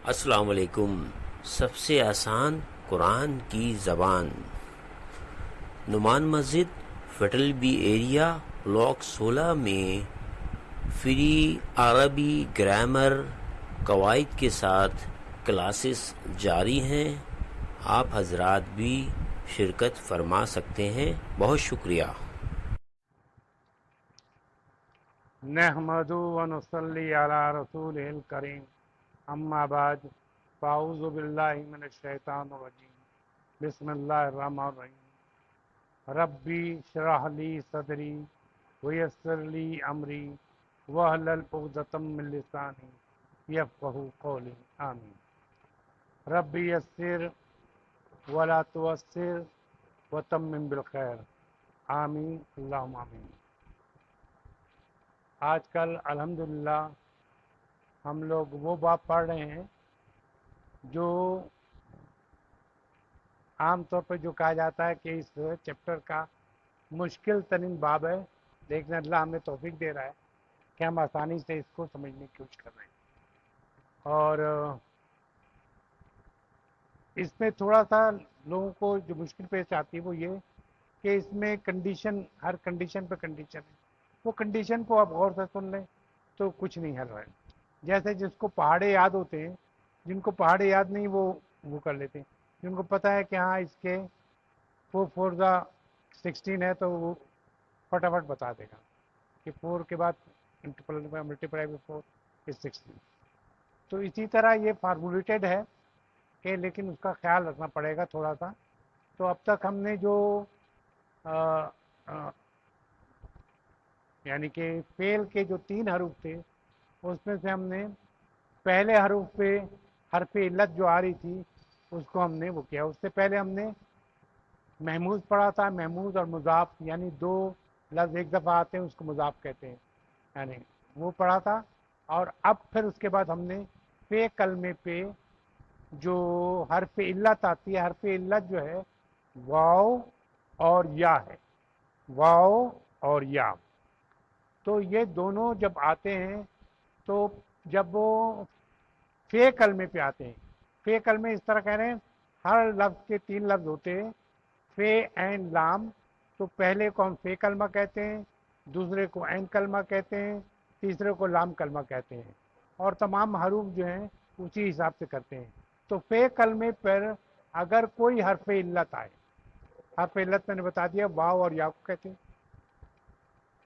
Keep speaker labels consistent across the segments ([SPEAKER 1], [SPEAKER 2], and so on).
[SPEAKER 1] السلام علیکم۔ سب سے آسان قرآن کی زبان، نعمان مسجد، فیڈرل بی ایریا، بلاک 16 میں فری عربی گرامر قواعد کے ساتھ کلاسز جاری ہیں۔ آپ حضرات بھی شرکت فرما سکتے ہیں۔ بہت شکریہ۔
[SPEAKER 2] نحمد و نصلی علی رسول الکریم، اما بعد، فاعوذ باللہ من الشیطان الرجیم، بسم اللہ الرحمن الرحیم۔ ربی شرح لی صدری ویسر لی امری واحلل عقدۃ من لسانی یفقہوا قولی، آمین۔ ربی یسر ولا تعسر وتمم بالخیر، آمین اللہم آمین۔ آج کل الحمدللہ ہم لوگ وہ باب پڑھ رہے ہیں جو عام طور پہ جو کہا جاتا ہے کہ اس چیپٹر کا مشکل ترین باب ہے، لیکن اللہ ہمیں توفیق دے رہا ہے کہ ہم آسانی سے اس کو سمجھنے کی کوشش کر رہے ہیں۔ اور اس میں تھوڑا سا لوگوں کو جو مشکل پیش آتی ہے وہ یہ کہ اس میں کنڈیشن، ہر کنڈیشن پہ کنڈیشن ہے، وہ کنڈیشن کو آپ غور سے سن لیں تو کچھ نہیں حل ہے۔ جیسے جس کو پہاڑے یاد ہوتے ہیں، جن کو پہاڑے یاد نہیں وہ کر لیتے ہیں، جن کو پتہ ہے کہ ہاں اس کے 4×4=16 ہے تو وہ فٹافٹ بتا دے گا کہ 4 کے بعد ملٹیپلائی بائی 4=16۔ تو اسی طرح یہ فارمولیٹڈ ہے کہ لیکن اس کا خیال رکھنا پڑے گا تھوڑا سا۔ تو اب تک ہم نے جو یعنی کہ فعل کے جو 3 حروف تھے اس میں سے ہم نے پہلے حروف پہ حرف علت جو آ رہی تھی اس کو ہم نے وہ کیا۔ اس سے پہلے ہم نے محموز پڑھا تھا، محموز اور مضاف، یعنی 2 لفظ ایک دفعہ آتے ہیں اس کو مضاف کہتے ہیں، یعنی وہ پڑھا تھا۔ اور اب پھر اس کے بعد ہم نے فے کلمے پہ جو حرف علت آتی ہے، حرف علت جو ہے واو اور یا ہے، واو اور یا۔ تو یہ دونوں جب آتے ہیں تو جب وہ فے کلمے پہ آتے ہیں، فے کلمے اس طرح کہہ رہے ہیں ہر لفظ کے 3 لفظ ہوتے ہیں، فے عین لام، تو پہلے کو ہم فے کلمہ کہتے ہیں، دوسرے کو عین کلمہ کہتے ہیں، تیسرے کو لام کلمہ کہتے ہیں، اور تمام حروف جو ہیں اسی حساب سے کرتے ہیں۔ تو فے کلمے پر اگر کوئی حرف علت آئے، حرف علت میں نے بتا دیا واو اور یا کو کہتے ہیں،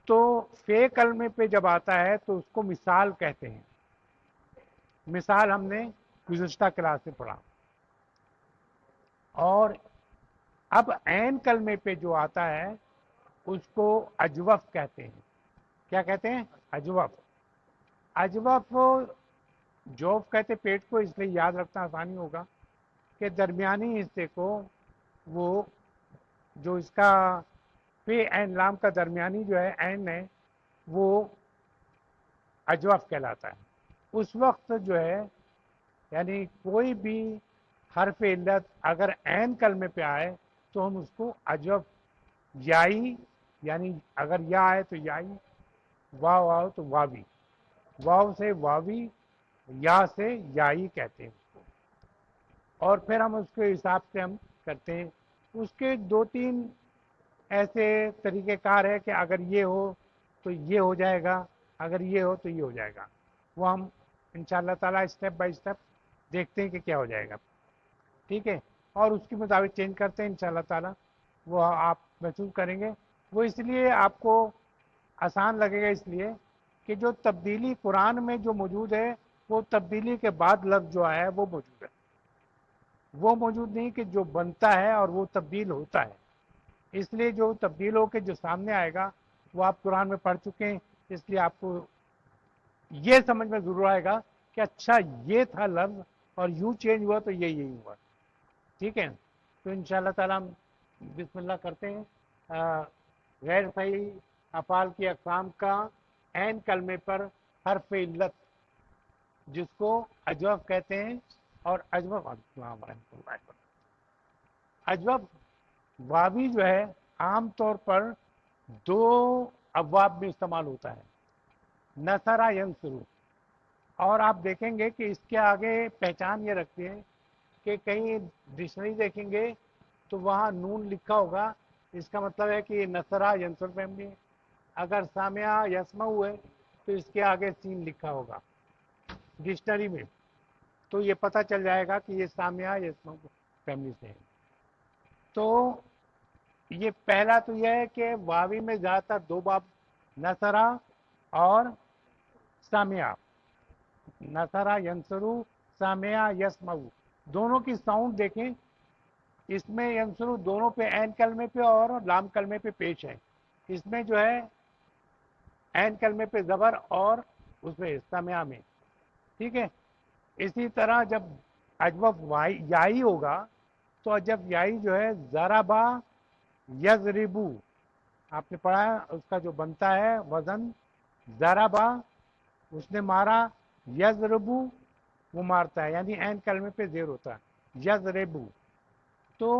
[SPEAKER 2] تو فے کلمے پہ جب آتا ہے تو اس کو مثال کہتے ہیں۔ مثال ہم نے گزشتہ کلاس میں پڑھا۔ اور اب عین کلمے پہ جو آتا ہے اس کو اجوف کہتے ہیں۔ کیا کہتے ہیں؟ اجوف۔ اجوف جوف کہتے پیٹ کو، اس لیے یاد رکھنا آسانی ہوگا کہ درمیانی حصے کو وہ جو اس کا پے عین لام کا درمیانی جو ہے عین ہے وہ اجوف کہلاتا ہے۔ اس وقت جو ہے یعنی کوئی بھی حرف علت اگر عین کلمے پہ آئے تو ہم اس کو اجوف یائی، یعنی اگر یا آئے تو یائی، واو آؤ تو واوی، واو سے واوی، یا سے یائی کہتے ہیں اس کو۔ اور پھر ہم اس کے حساب سے ہم کرتے ہیں۔ اس کے 2-3 ایسے طریقہ کار ہے کہ اگر یہ ہو تو یہ ہو جائے گا، اگر یہ ہو تو یہ ہو جائے گا، وہ ہم انشاءاللہ تعالیٰ اسٹیپ بائی اسٹیپ دیکھتے ہیں کہ کیا ہو جائے گا، ٹھیک ہے؟ اور اس کے مطابق چینج کرتے ہیں انشاءاللہ تعالیٰ، وہ آپ محسوس کریں گے۔ وہ اس لیے آپ کو آسان لگے گا، اس لیے کہ جو تبدیلی قرآن میں جو موجود ہے وہ تبدیلی کے بعد لفظ جو آیا ہے وہ موجود ہے، وہ موجود نہیں کہ جو بنتا ہے اور وہ تبدیل ہوتا ہے۔ اس لیے جو تبدیل ہو کے جو سامنے آئے گا وہ آپ قرآن میں پڑھ چکے ہیں، اس لیے آپ کو یہ سمجھ میں ضرور آئے گا کہ اچھا یہ تھا لفظ اور یوں چینج ہوا تو یہی ہوا، ٹھیک ہے؟ تو انشاءاللہ تعالیٰ ہم بسم اللہ کرتے ہیں۔ غیر صحیح افعال کی اقسام کا عین کلمے پر حرف علت جس کو اجوف کہتے ہیں، اور اجوف اجوف واوی جو ہے عام طور پر 2 ابواب میں استعمال ہوتا ہے، نصرہ ینصرو، اور آپ دیکھیں گے کہ اس کے آگے پہچان یہ رکھتے ہیں کہ کہیں ڈکشنری دیکھیں گے تو وہاں نون لکھا ہوگا، اس کا مطلب ہے کہ یہ نصرہ ینصر فیملی ہے. اگر سامعہ یسمعو ہے تو اس کے آگے سین لکھا ہوگا ڈکشنری میں، تو یہ پتہ چل جائے گا کہ یہ سامعہ یسمعو فیملی سے ہے. تو یہ پہلا تو یہ ہے کہ واوی میں زیادہ تر دو باب، نصرہ اور سامعہ، نصرہ ینصرو، سامعہ یسمعو، دونوں کی ساؤنڈ دیکھیں. اس میں ینصرو دونوں پہ عین کلمے پہ اور لام کلمے پہ پیش ہے. اس میں جو ہے عین کلمے پہ زبر اور اس میں سامعہ میں، ٹھیک ہے. اسی طرح جب اجوف یائی ہوگا تو جب یائی جو ہے ضربا یضربو، آپ نے پڑھا ہے اس کا جو بنتا ہے وزن ضربا، اس نے مارا، یضربو وہ مارتا ہے، یعنی عین کلمے پہ زیر ہوتا ہے یضربو. تو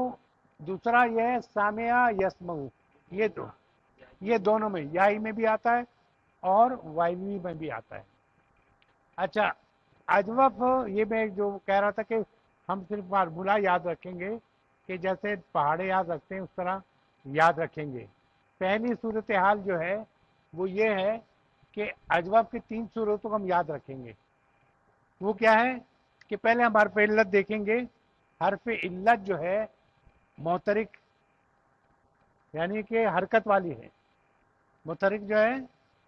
[SPEAKER 2] دوسرا یہ ہے سامعہ یسمعو، یہ دونوں میں یائی میں بھی آتا ہے اور وائوی میں بھی آتا ہے. اچھا اجوف، یہ میں جو کہہ رہا تھا کہ ہم صرف فارمولا یاد رکھیں گے کہ جیسے پہاڑے یاد رکھتے ہیں اس طرح یاد رکھیں گے. پہلی صورتحال جو ہے وہ یہ ہے کہ اجوف کی 3 صورتوں کو ہم یاد رکھیں گے. وہ کیا ہے کہ پہلے ہم حرف علت دیکھیں گے. حرف علت جو ہے محترک یعنی کہ حرکت والی ہے. محترک جو ہے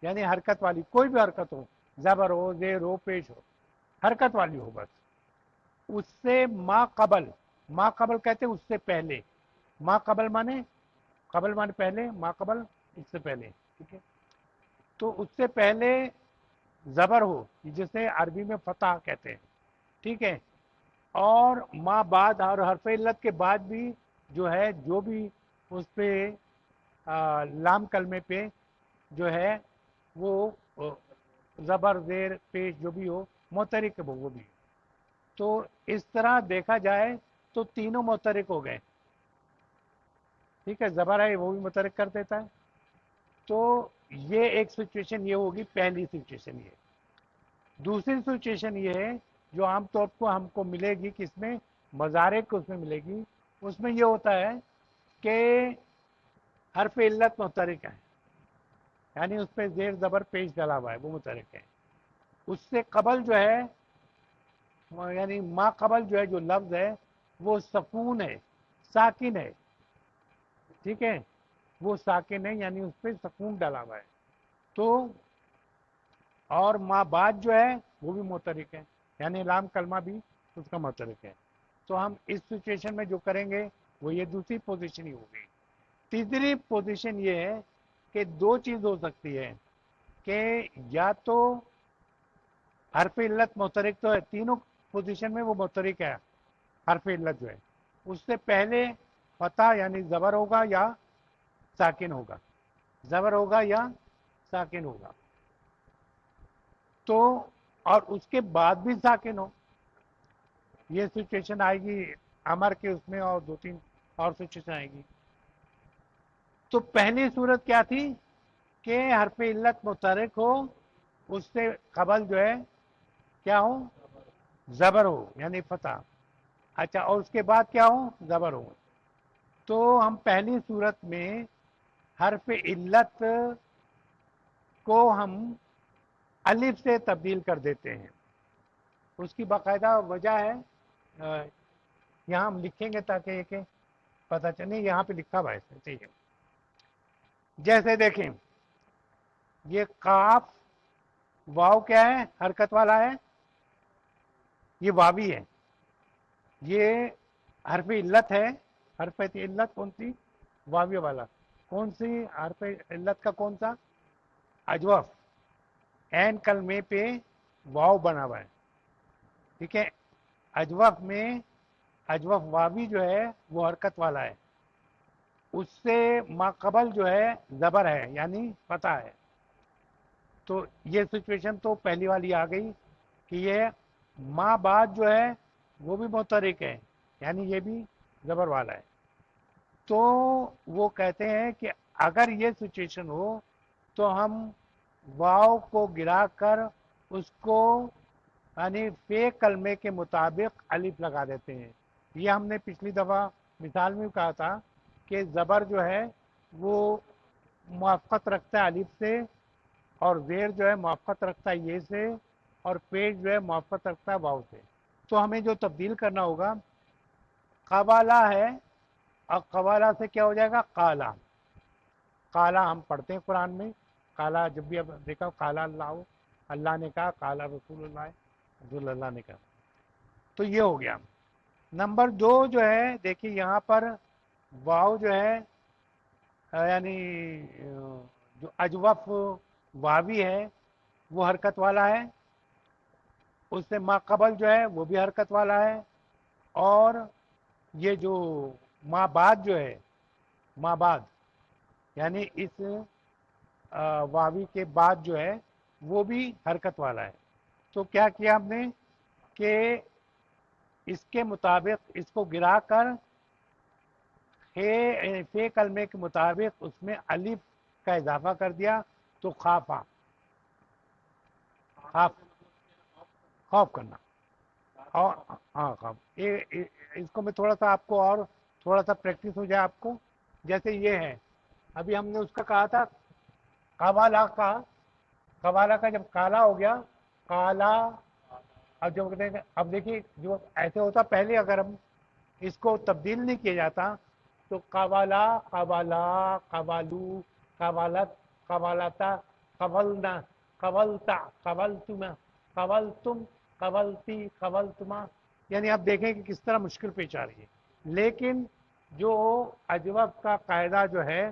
[SPEAKER 2] یعنی حرکت والی، کوئی بھی حرکت ہو، زبر ہو، زیر ہو، پیش ہو، حرکت والی ہو بس. اس سے ما قبل، ما قبل کہتے ہیں اس سے پہلے. ما قبل مانے، قبل مانے پہلے، ما قبل اس سے پہلے، ٹھیک ہے. تو اس سے پہلے زبر ہو جسے عربی میں فتح کہتے ہیں، ٹھیک ہے. اور ما بعد اور حرف علت کے بعد بھی جو ہے جو بھی اس پہ لام کلمے پہ جو ہے وہ زبر زیر پیش جو بھی ہو محترک ہے وہ بھی. تو اس طرح دیکھا جائے تو تینوں محترک ہو گئے، ٹھیک ہے. زبر ہے وہ بھی محترک کر دیتا ہے. تو یہ ایک سچویشن یہ ہوگی، پہلی سچویشن یہ. دوسری سچویشن یہ ہے جو عام طور پر ہم کو ملے گی، کس میں، مضارع کو اس میں ملے گی. اس میں یہ ہوتا ہے کہ حرف علت محترک ہے، یعنی اس پہ زیر زبر پیش ڈلا ہوا ہے، وہ محترک ہے. اس سے قبل جو ہے یعنی ما قبل جو ہے جو لفظ ہے وہ سکون ہے، ساکن ہے، ٹھیک ہے. وہ ساکن ہے یعنی اس پہ سکون ڈلا ہوا ہے. تو اور ما بعد جو ہے وہ بھی محترک ہے، یعنی لام کلمہ بھی اس کا محترک ہے. تو ہم اس سچویشن میں جو کریں گے وہ یہ دوسری پوزیشن ہی ہوگی. تیسری پوزیشن یہ ہے کہ 2 چیز ہو سکتی ہے کہ یا تو حرف علت محترک تو ہے، تینوں پوزیشن میں وہ محترک ہے. حرف علت جو ہے اس سے پہلے فتح یعنی زبر ہوگا یا ساکن ہوگا، زبر ہوگا یا ساکن ہوگا. تو اور اس کے بعد بھی ساکن ہو، یہ سچویشن آئے گی امر کے اس میں، اور 2-3 اور سچویشن آئے گی. تو پہلی صورت کیا تھی کہ حرف علت متحرک ہو، اس سے قبل جو ہے کیا ہو، زبر ہو یعنی فتح. اچھا اور اس کے بعد کیا ہو، زبر ہو. تو ہم پہلی صورت میں حرف علت کو ہم الف سے تبدیل کر دیتے ہیں. اس کی باقاعدہ وجہ ہے، یہاں ہم لکھیں گے تاکہ یہ کہ پتہ چلے. یہاں پہ لکھا ہوا ہے، ٹھیک ہے. جیسے دیکھیں یہ قاف واو کیا ہے، حرکت والا ہے، یہ واوی ہے. یہ حرف علت ہے. حرف علت کون سی، واوی والا. کون سی حرف علت کا، کون سا، اجوف. عین کلمے پہ واو بنا ہوا ہے، ٹھیک ہے. اجوف میں اجوف واوی جو ہے وہ حرکت والا ہے. اس سے ما قبل جو ہے زبر ہے یعنی فتح ہے. تو یہ سچویشن تو پہلی والی آ گئی کہ یہ ما بعد جو ہے وہ بھی محترک ہے یعنی یہ بھی زبر والا ہے. تو وہ کہتے ہیں کہ اگر یہ سچویشن ہو تو ہم واو کو گرا کر اس کو یعنی فے کلمے کے مطابق الف لگا دیتے ہیں. یہ ہم نے پچھلی دفعہ مثال میں کہا تھا کہ زبر جو ہے وہ موافقت رکھتا ہے الف سے، اور زیر جو ہے موافقت رکھتا ہے یہ سے، اور پیش جو ہے موافقت رکھتا ہے واو سے. تو ہمیں جو تبدیل کرنا ہوگا، قوالا ہے اور قوالا سے کیا ہو جائے گا؟ قالا. قالا ہم پڑھتے ہیں قرآن میں، قالا جب بھی اب دیکھا قالا اللہ، اللہ نے کہا، قالا رسول اللہ، رسول اللہ نے کہا. تو یہ ہو گیا. نمبر دو جو ہے دیکھیے یہاں پر واو جو ہے یعنی جو اجوف واوی ہے وہ حرکت والا ہے، اس سے ما قبل جو ہے وہ بھی حرکت والا ہے، اور یہ جو ما بعد جو ہے، ما بعد یعنی اس واوی کے بعد جو ہے وہ بھی حرکت والا ہے. تو کیا کیا ہم نے کہ اس کے مطابق اس کو گرا کر فے کلمے کے مطابق اس میں الف کا اضافہ کر دیا تو خافا. خوف، خوف کرنا. اور ہاں خوف. اس کو میں تھوڑا سا آپ کو اور تھوڑا سا پریکٹس ہو جائے آپ کو. جیسے یہ ہے، ابھی ہم نے اس کا کہا تھا قوالا کا، قوالا کا جب کالا ہو گیا کالا. اب جو کہتے ہیں اب دیکھیے جو ایسے ہوتا پہلے اگر ہم اس کو تبدیل نہیں کیا جاتا تو قوالا، قوالا، قوالو، قوالت، قوالتا، قولنا، قولتا، قولتما، قولتم، قولتی، قولتما. یعنی آپ دیکھیں کہ کس طرح مشکل پیش آ رہی ہے. لیکن جو اجوف کا قاعدہ جو ہے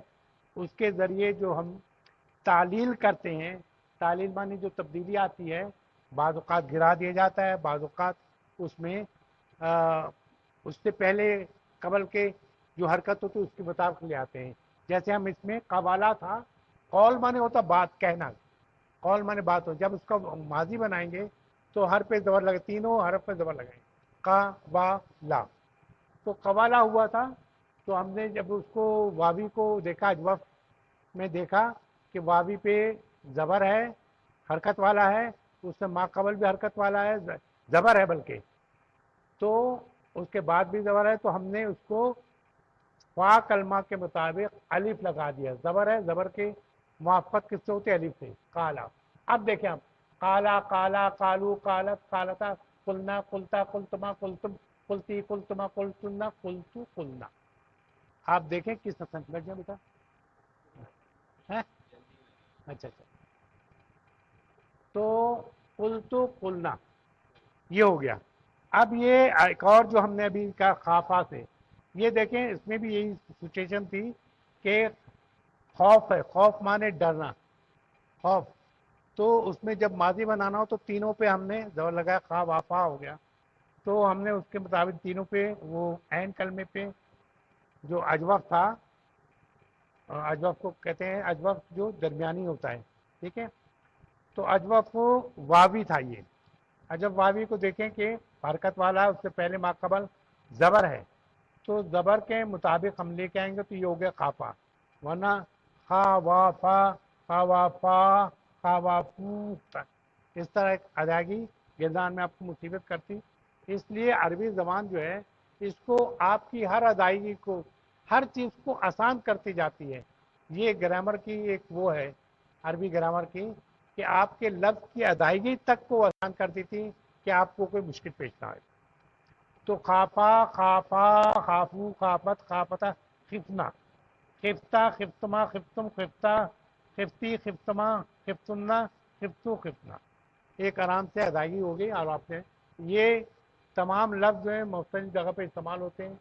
[SPEAKER 2] اس کے ذریعے جو ہم تعلیل کرتے ہیں، تعلیل معنی جو تبدیلی آتی ہے، بعض اوقات گرا دیا جاتا ہے، بعض اوقات اس میں اس سے پہلے قبل کے جو حرکت ہوتی ہے اس کے مطابق لے آتے ہیں. جیسے ہم اس میں قوالا تھا، قول مانے ہوتا بات کہنا، قول مانے بات ہو. جب اس کا ماضی بنائیں گے تو ہر پہ زبر لگے، تینوں حرف پہ زبر لگائیں گے. قوالا تو قوالا ہوا تھا. تو ہم نے جب اس کو واوی کو دیکھا اجوف میں دیکھا کہ واوی پہ زبر ہے، حرکت والا ہے، اس سے ما قبل بھی حرکت والا ہے، زبر ہے بلکہ، تو اس کے بعد بھی زبر ہے، تو ہم نے اس کو فا کلمہ کے مطابق الف لگا دیا. زبر ہے، زبر کے موافقت کس سے ہوتی ہے؟ الف سے. کالا. اب دیکھیں ہم کالا، کالا، کالو، کالت، کالتا، قلنا، قلتا، قلتما، قلتم، قلتی، قلتما، قلتنا، قلتو، قلنا. آپ دیکھیں کس طرح بیٹھ جائیں بیٹا. اچھا اچھا. تو قلتو، قلنا یہ ہو گیا. اب یہ ایک اور جو ہم نے ابھی کہا خافا سے، یہ دیکھیں اس میں بھی یہی سچویشن تھی کہ خوف ہے، خوف مانے ڈرنا، خوف. تو اس میں جب ماضی بنانا ہو تو تینوں پہ ہم نے زبر لگایا، خواہ وافا ہو گیا. تو ہم نے اس کے مطابق تینوں پہ وہ عین کلمے پہ جو اجوف تھا، اجوف کو کہتے ہیں اجوف جو درمیانی ہوتا ہے، ٹھیک ہے. تو اجوف واوی تھا یہ. جب واوی کو دیکھیں کہ حرکت والا ہے، اس سے پہلے ما قبل زبر ہے، تو زبر کے مطابق ہم لے کے آئیں گے تو یہ ہو گیا خافا. ورنہ خا وافا، خا وافا، خا وافو، اس طرح ایک ادائیگی گردان میں آپ کو مصیبت کرتی. اس لیے عربی زبان جو ہے اس کو آپ کی ہر ادائیگی کو، ہر چیز کو آسان کرتی جاتی ہے. یہ گرامر کی ایک وہ ہے عربی گرامر کی کہ آپ کے لفظ کی ادائیگی تک کو آسان کرتی تھی کہ آپ کو کوئی مشکل پیش نہ آئے. تو خافا، خافا، خافو، خافت، خافتا، خفنا، خفتا، خفتما، خفتم، خفتا، خفتی، خفتما، خفتنا، خفتو، خفنا. ایک آرام سے ادائیگی ہو گئی. اور آپ نے یہ تمام لفظ جو ہیں مختلف جگہ پہ استعمال ہوتے ہیں.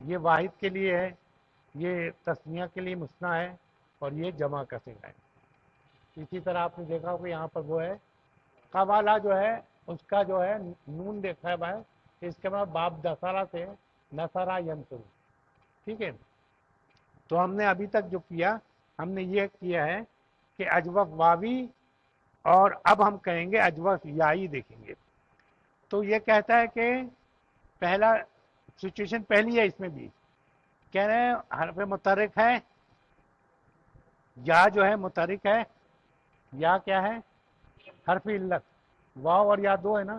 [SPEAKER 2] یہ واحد کے لیے ہے، یہ تسنیہ کے لیے مثنیٰ ہے، اور یہ جمع کا صیغہ ہے. اسی طرح آپ نے دیکھا ہوگا یہاں پر وہ ہے قوالا جو ہے اس کا جو ہے نون دیکھا ہے بھائی، اس کے بعد باب دسارا سے نسارا ینسرو. ٹھیک ہے. تو ہم نے ابھی تک جو کیا ہم نے یہ کیا ہے کہ اجوف واوی، اور اب ہم کہیں گے اجوف یائی دیکھیں گے. تو یہ کہتا ہے کہ پہلا سچویشن پہلی ہے اس میں بھی، کہہ رہے ہیں حرف متحرک ہے، یا جو ہے متحرک ہے، یا کیا ہے حرف علت. واو اور یا دو ہے نا،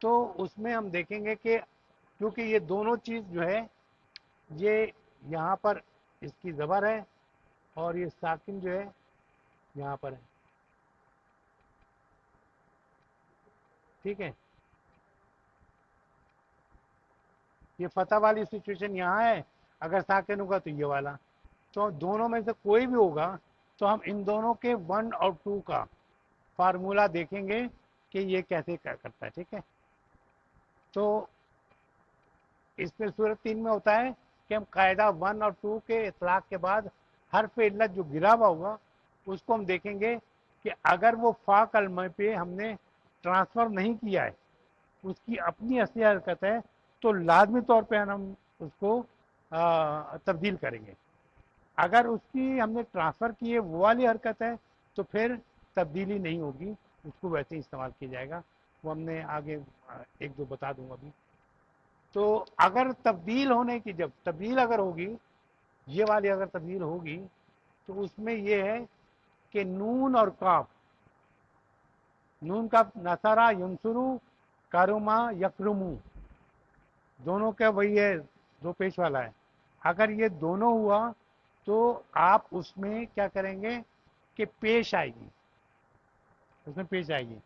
[SPEAKER 2] تو اس میں ہم دیکھیں گے کہ کیونکہ یہ دونوں چیز جو ہے یہ یہاں پر اس کی زبر ہے اور یہ ساکن جو ہے یہاں پر ہے. ٹھیک ہے, یہ فتح والی سچویشن یہاں ہے, اگر ساکن ہوگا تو یہ والا. تو دونوں میں سے کوئی بھی ہوگا تو ہم ان دونوں کے 1 اور 2 کا فارمولا دیکھیں گے کہ یہ کیسے کرتا ہے. ٹھیک ہے, تو اس میں صورت 3 میں ہوتا ہے کہ ہم قاعدہ 1 اور 2 کے اطلاق کے بعد حرف علت جو گرا ہوا ہوگا اس کو ہم دیکھیں گے کہ اگر وہ فا کلمہ پہ ہم نے ٹرانسفر نہیں کیا ہے, اس کی اپنی اصلی حرکت ہے, تو لازمی طور پہ ہم اس کو تبدیل کریں گے. اگر اس کی ہم نے ٹرانسفر کی ہے وہ والی حرکت ہے تو پھر تبدیلی نہیں ہوگی, اس کو ویسے ہی استعمال کیا جائے گا. وہ ہم نے آگے 1-2 بتا دوں گا ابھی. تو اگر تبدیل ہونے کی, جب تبدیل اگر ہوگی, یہ والی اگر تبدیل ہوگی تو اس میں یہ ہے کہ نون اور کاف, نون کا نصرہ ینصرو, کرما یکرمو, دونوں کا وہی ہے, دو پیش والا ہے. اگر یہ دونوں ہوا تو آپ اس میں کیا کریں گے کہ پیش آئے گی, اس میں پیش آئے گی.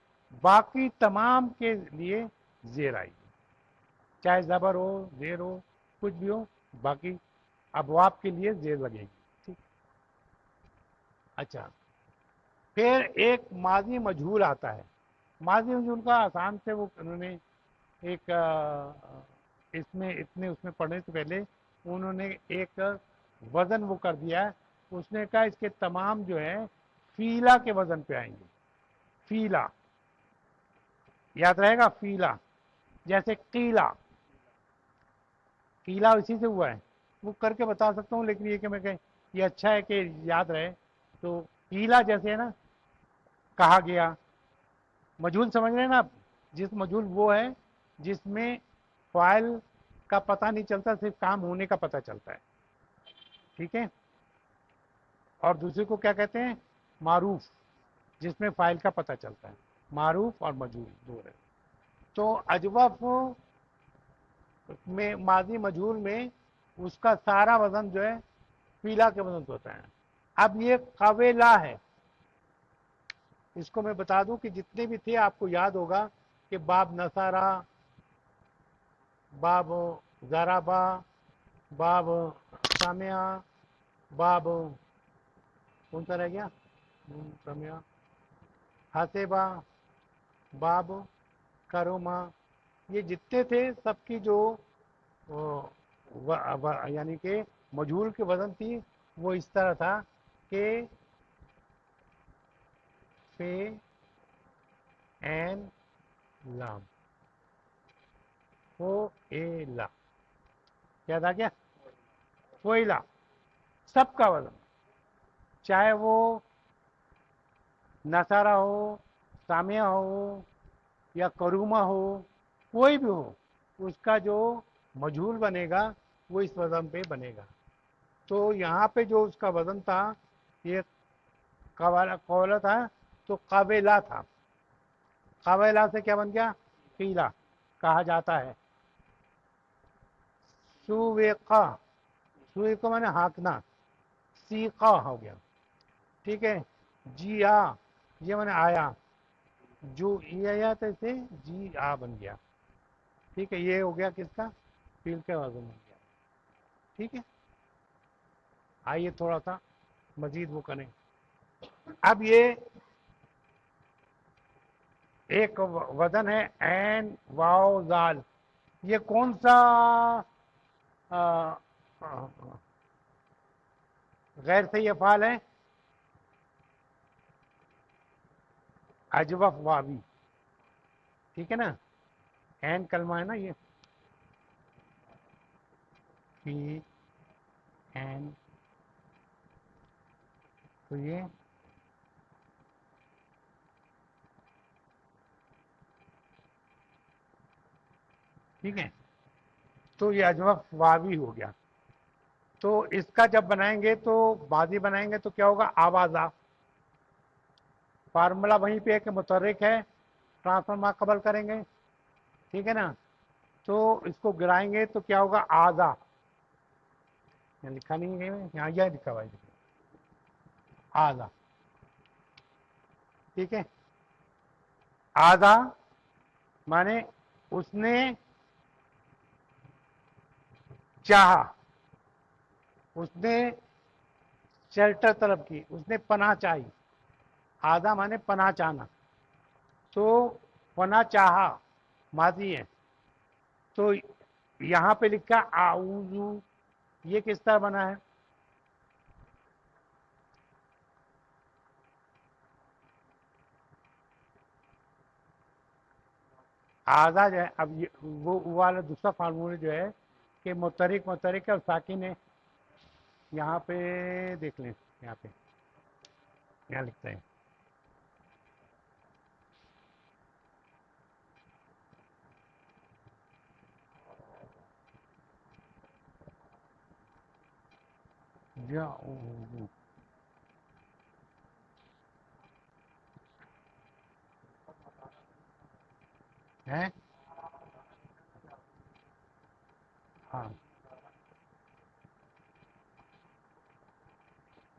[SPEAKER 2] باقی تمام کے لیے زیر آئے گی, چاہے زبر ہو, زیر ہو, کچھ بھی ہو, باقی ابواب کے لیے زیر لگے گی. ٹھیک, اچھا, پھر ایک ماضی مجہول آتا ہے. ماضی مجہول کا آسان سے وہ انہوں نے ایک اس میں پڑھنے سے پہلے انہوں نے ایک وزن وہ کر دیا ہے. اس نے کہا اس کے تمام جو ہے فیلا کے وزن پہ آئیں گے. فیلا یاد رہے گا, فیلا, جیسے قیلا, قیلا اسی سے ہوا ہے, وہ کر کے بتا سکتا ہوں لیکن یہ کہ میں کہ یہ اچھا ہے کہ یاد رہے. تو قیلا جیسے ہے نا, کہا گیا. مجہول سمجھ رہے ہیں نا آپ, جس مجہول وہ ہے جس میں فاعل کا پتہ نہیں چلتا, صرف کام ہونے کا پتہ چلتا ہے. ٹھیک ہے, اور دوسرے کو کیا کہتے ہیں, معروف, جس میں فاعل کا پتہ چلتا ہے. معروف اور مجہول دو ہے. تو اجوف میں ماضی مجہول میں اس کا سارا وزن جو ہے فیلا کے وزن سے ہوتا ہے. اب یہ قویلا ہے, اس کو میں بتا دوں کہ جتنے بھی تھے آپ کو یاد ہوگا کہ باب نصارا, باب ضربا, باب سامعہ, باب کون سا رہ گیا, سامعہ, حسبا, باب کروما, یہ جتنے تھے سب کی جو یعنی کہ مجہول کے وزن تھی وہ اس طرح تھا کہ فے این لام, فو اے لا, کیا تھا کیا, فوئلا, سب کا وزن, چاہے وہ نصارہ ہو, سامعہ ہو, یا کرومہ ہو, کوئی بھی ہو, اس کا جو مجہول بنے گا وہ اس وزن پہ بنے گا. تو یہاں پہ جو اس کا وزن تھا یہ قولا تھا تو قابلہ تھا. قابلہ سے کیا بن گیا, قیلا, کہا جاتا ہے. سویقہ, سویقہ میں نے ہانکنا, سیقہ ہو گیا. ٹھیک ہے, جی آ, یہ میں نے آیا, جو ای آیا تھا اسے جی آ بن گیا. ٹھیک ہے, یہ ہو گیا کس کا, فیل کا وزن بن گیا. ٹھیک ہے, آئیے تھوڑا سا مزید وہ کریں. اب یہ ایک وزن ہے عین واو زال, یہ کون سا غیر صحیح افعال ہے, اجوف واوی. ٹھیک ہے نا, عین کلمہ ہے نا یہ, فی این, تو یہ ٹھیک ہے, تو یہ اجوف واوی ہو گیا. تو اس کا جب بنائیں گے تو ماضی بنائیں گے تو کیا ہوگا, آوازہ. فارمولا وہیں پہ ہے کہ متحرک ہے, ٹرانسفر ما قبل کریں گے. ٹھیک ہے نا. تو اس کو گرائیں گے تو کیا ہوگا؟ آزا. یہاں لکھا نہیں ہے یہاں، یہ لکھا ہوا ہے آزا. ٹھیک ہے. آزا مانے اس نے چاہا، اس نے شیلٹر طلب کی، اس نے پناہ چاہی. آزا مانے پناہ چاہنا. تو پناہ چاہا ماضی ہے. تو یہاں پہ لکھا اعوذ، یہ کس طرح بنا ہے؟ آزا جو ہے، اب وہ والا دوسرا فارمولہ جو ہے کہ متحرک متحرک ہے اور ساکن ہے. یہاں پہ دیکھ لیں، یہاں پہ یہاں لکھتے ہیں ہے. ہاں،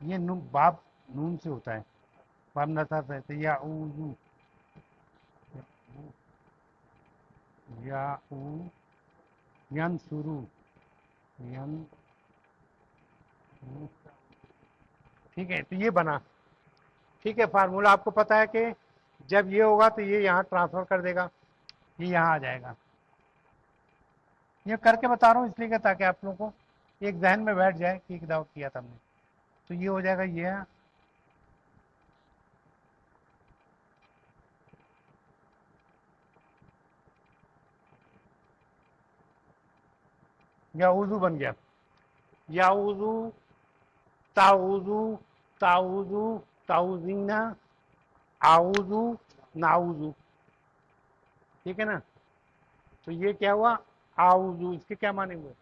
[SPEAKER 2] یہ باب نون سے ہوتا ہے. باب نتا ہے یا اوزو، یا او ین سرو، ین. ٹھیک ہے. تو یہ بنا. ٹھیک ہے. فارمولہ آپ کو پتا ہے کہ جب یہ ہوگا تو یہ یہاں ٹرانسفر کر دے گا، یہ یہاں آ جائے گا. یہ کر کے بتا رہا ہوں اس لیے کہ تاکہ آپ لوگوں کو ایک ذہن میں بیٹھ جائے کہ دعوت کیا تھا ہم نے. تو یہ ہو جائے گا یہ یا وضو بن گیا. یا وضو، تاوضو، تاوضو، تاوزینا، آوضو، ناوضو. ٹھیک ہے نا. تو یہ کیا ہوا؟ آوضو. اس کے کیا معنی ہوئے؟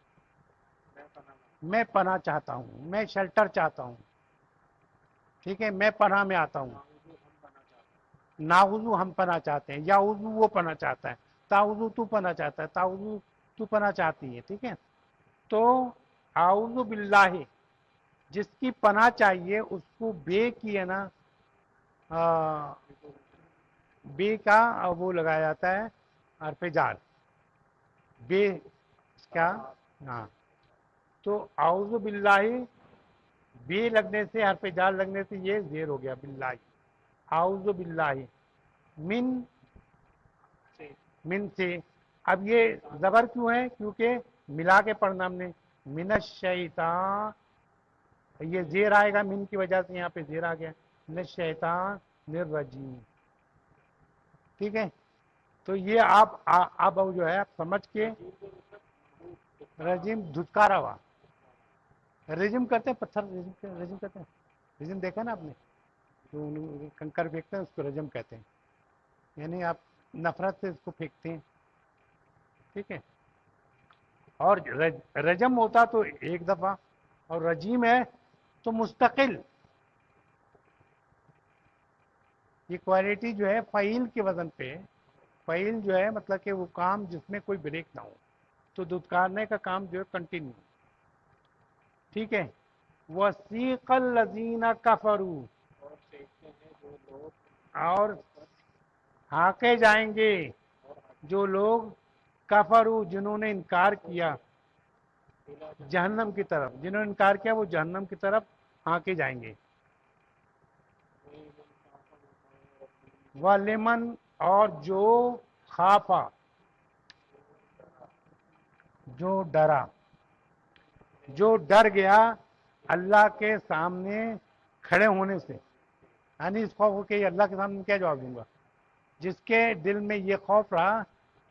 [SPEAKER 2] میں پناہ چاہتا ہوں، میں شیلٹر چاہتا ہوں. ٹھیک ہے. میں پناہ میں آتا ہوں. ناوضو ہم پناہ چاہتے ہیں، یا وضو وہ پناہ چاہتا ہے، تاوضو تو پناہ چاہتا ہے، تاوضو تو پناہ چاہتی ہے. ٹھیک ہے. تو اعوذ باللہ، جس کی پناہ چاہیے اس کو بے کی ہے نا، بے کا وہ لگایا جاتا ہے حرف جار. بے کیا؟ ہاں. تو اعوذ باللہ، بے لگنے سے، حرف جار لگنے سے یہ زیر ہو گیا باللہ. اعوذ باللہ من، من سے. اب یہ زبر کیوں ہے؟ کیونکہ ملا کے پڑھنا ہم نے. من الشیطان، یہ زیر آئے گا من کی وجہ سے، یہاں پہ زیر آ گیا. من الشیطان الرجیم. ٹھیک ہے. تو یہ آپ جو ہے آپ سمجھ کے، رجیم دھتکارا ہوا. رجم کرتے ہیں پتھر، رجم کرتے ہیں. رجم دیکھا نا آپ نے، جو کنکر پھینکتے ہیں اس کو رجم کہتے ہیں. یعنی آپ نفرت سے اس کو پھینکتے ہیں. ٹھیک ہے. اور رجم ہوتا تو ایک دفعہ، اور رجیم ہے تو مستقل. یہ کوالٹی جو ہے فعیل کے وزن پہ، فعیل جو ہے مطلب کہ وہ کام جس میں کوئی بریک نہ ہو. تو دھتکارنے کا کام جو ہے کنٹینیو. ٹھیک ہے. وَسِيقَ الَّذِينَ كَفَرُوا، اور ہانکے جائیں گے جو لوگ کفروا، جنہوں نے انکار کیا، جہنم کی طرف. جنہوں نے انکار کیا وہ جہنم کی طرف ہانکے جائیں گے. وَلِمَنْ، اور جو خافا، جو ڈرا، جو ڈر گیا اللہ کے سامنے کھڑے ہونے سے. یعنی اس خوف کہ اللہ کے سامنے کیا جواب دوں گا. جس کے دل میں یہ خوف رہا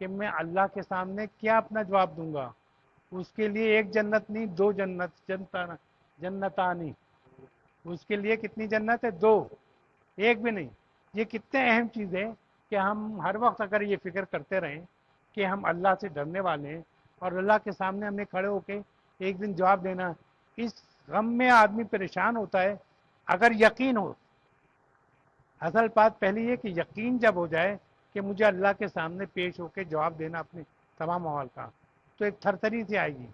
[SPEAKER 2] کہ میں اللہ کے سامنے کیا اپنا جواب دوں گا، اس کے لیے ایک جنت نہیں، دو جنتانی. اس کے لیے کتنی جنت ہے؟ دو، ایک بھی نہیں. یہ کتنے اہم چیز ہے کہ ہم ہر وقت اگر یہ فکر کرتے رہیں کہ ہم اللہ سے ڈرنے والے ہیں اور اللہ کے سامنے ہم نے کھڑے ہو کے ایک دن جواب دینا. اس غم میں آدمی پریشان ہوتا ہے. اگر یقین ہو، اصل بات پہلی یہ کہ یقین جب ہو جائے کہ مجھے اللہ کے سامنے پیش ہو کے جواب دینا اپنے تمام احوال کا، تو ایک تھرتھری سی آئے گی.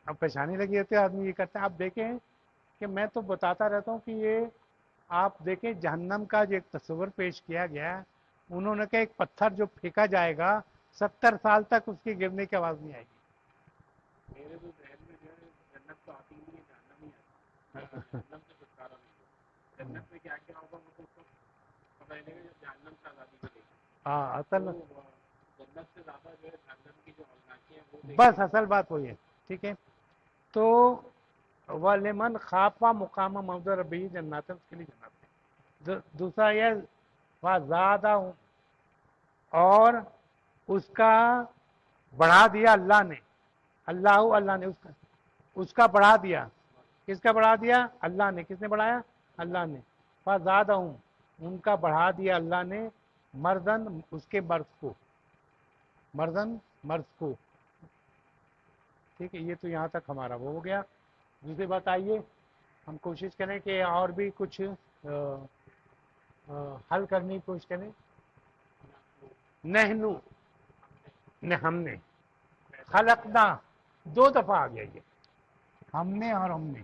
[SPEAKER 2] اب پریشانی لگی ہوتی ہے، آدمی یہ کرتا ہے. آپ دیکھیں کہ میں تو بتاتا رہتا ہوں کہ یہ آپ دیکھیں جہنم کا جو ایک تصور پیش کیا گیا ہے، انہوں نے کہا ایک پتھر جو پھینکا جائے گا 70 سال تک اس کے گرنے کی آواز نہیں آئے گی. میرے تو ذہن میں جو ہے جنت تو آتی نہیں ہے، جہنم ہی آتی ہے. جہنم سے چھٹکارا نہیں ہے. جنت میں کیا کیا ہوگا وہ تو پتہ ہی نہیں ہے، جہنم سے آزادی ملے گی. ہاں اصل جنت سے زیادہ جو ہے جہنم کی جو ہولناکیاں ہیں وہ بس اصل بات وہی ہے. ٹھیک ہے، تو وَلِمَنْ خَافَ مُقَامَ مَوْضِعِ رَبِّهِ جنات، اس کے لیے جنات ہے. دوسرا یہ وَزَادَهُمْ، اور اس کا بڑھا دیا اللہ نے، اللہ نے اس کا بڑھا دیا. کس کا بڑھا دیا؟ اللہ نے. کس نے بڑھایا؟ اللہ نے. فَزَادَهُمْ، ان کا بڑھا دیا اللہ نے مردن، اس کے مرض کو، مردن مرض کو. ٹھیک ہے، یہ تو یہاں تک ہمارا وہ ہو گیا. دوسری بات آئیے ہم کوشش کریں کہ اور بھی کچھ حل کرنے کی کوشش کریں. نحنو، ہم نے، خلقنا، 2 دفعہ آ گیا یہ، ہم نے اور ہم نے،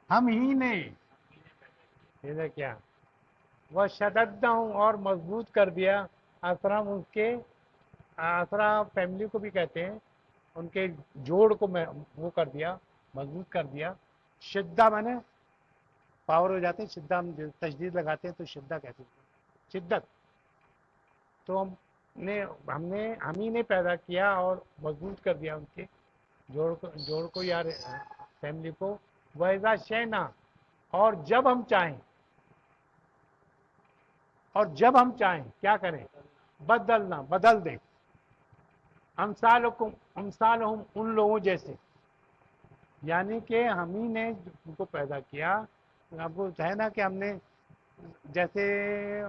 [SPEAKER 2] ہم ہی نے. یہ کیا وہ شددنا ہوں، اور مضبوط کر دیا اسرم، اس کے اسرا فیملی کو بھی کہتے ہیں، ان کے جوڑ کو میں وہ کر دیا، مضبوط کر دیا. شدہ میں نے پاور ہو جاتے ہیں، شدہ ہم تشدید لگاتے ہیں تو شدہ کہتے ہیں، شدت. تو ہم ہی نے پیدا کیا اور مضبوط کر دیا ان کے جوڑ کو یا فیملی کو. وَإِذَا شَئْنَا، اور جب ہم چاہیں، اور جب ہم چاہیں کیا کریں؟ بدلنا، بدل دیں. امثالہم، ان لوگوں جیسے، یعنی کہ ہم ہی نے ان کو پیدا کیا. آپ کو ہے نا کہ ہم نے جیسے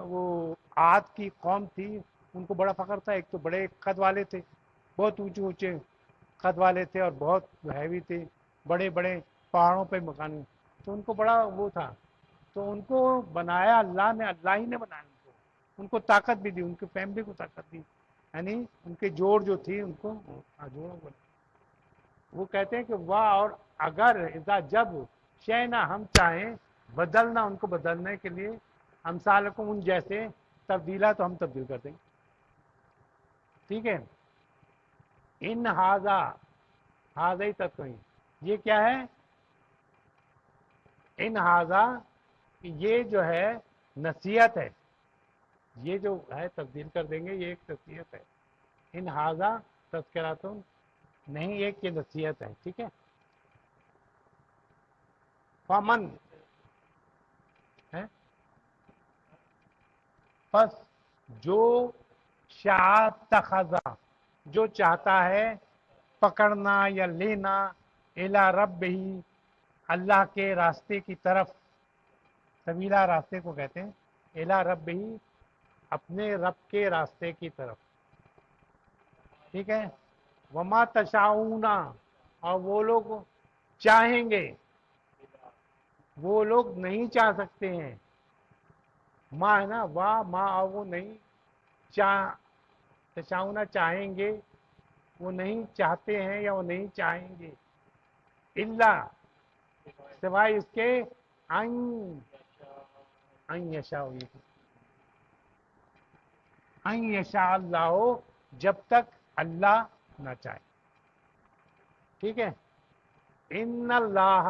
[SPEAKER 2] وہ عاد کی قوم تھی، ان کو بڑا فخر تھا. ایک تو بڑے قد والے تھے، بہت اونچے اونچے قد والے تھے اور بہت ہیوی تھے، بڑے بڑے پہاڑوں پہ مکان، تو ان کو بڑا وہ تھا. تو ان کو بنایا اللہ نے، اللہ ہی نے بنایا ان کو طاقت بھی دی، ان کی فیملی کو طاقت دی، یعنی ان کے جوڑ جو تھی ان کو جوڑوں کو. وہ کہتے ہیں کہ واہ، اور اگر اذا جب شئنا ہم چاہیں، بدلنا ان کو بدلنے کے لیے، امثالکم ان جیسے، تبدیلا تو ہم تبدیل کر دیں گے. ٹھیک ہے. ان ہاذا، ہاذا ہی تک کہیں، یہ کیا ہے؟ ان ہاذا، یہ جو ہے نصیحت ہے، یہ جو ہے تبدیل کر دیں گے، یہ ایک نصیحت ہے. ان ہاذا تذکراتن، نہیں ایک یہ نصیحت ہے. ٹھیک ہے. فمن ہے، پس جو شاء اتخذا، جو چاہتا ہے پکڑنا یا لینا، الی رب ہی، اللہ کے راستے کی طرف، سبیلا راستے کو کہتے ہیں، الی رب ہی، اپنے رب کے راستے کی طرف. ٹھیک ہے. وما تشاؤون، اور وہ لوگ چاہیں گے، وہ لوگ نہیں چاہ سکتے ہیں. ماں ہے نا، واہ ماں، وہ نہیں تشاؤنا چاہیں گے، وہ نہیں چاہتے ہیں یا وہ نہیں چاہیں گے. اللہ، سوائے اس کے ان یشاء، ان یشاء اللہ، جب تک اللہ نہ چاہے. ٹھیک ہے. ان اللہ،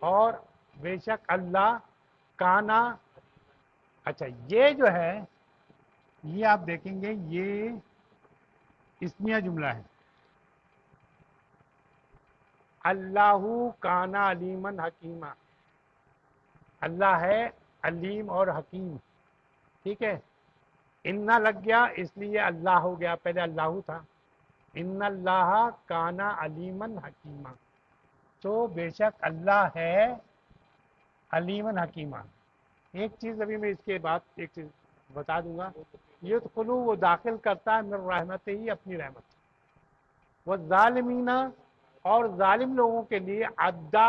[SPEAKER 2] اور بے شک اللہ، کانا، اچھا یہ جو ہے یہ آپ دیکھیں گے یہ اسمیہ جملہ ہے. اللہ کانا علیمن حکیمہ، اللہ ہے علیم اور حکیم. ٹھیک ہے. ان لگ گیا اس لیے اللہ ہو گیا، پہلے اللہ تھا. ان اللہ کانا علیمن حکیمہ، تو بے شک اللہ ہے علیمن حکیمہ. ایک چیز ابھی میں اس کے بعد ایک چیز بتا دوں گا. یہ تو خلو، وہ داخل کرتا ہے من رحمت ہی، اپنی رحمت. وہ ظالمین، اور ظالم لوگوں کے لیے عدا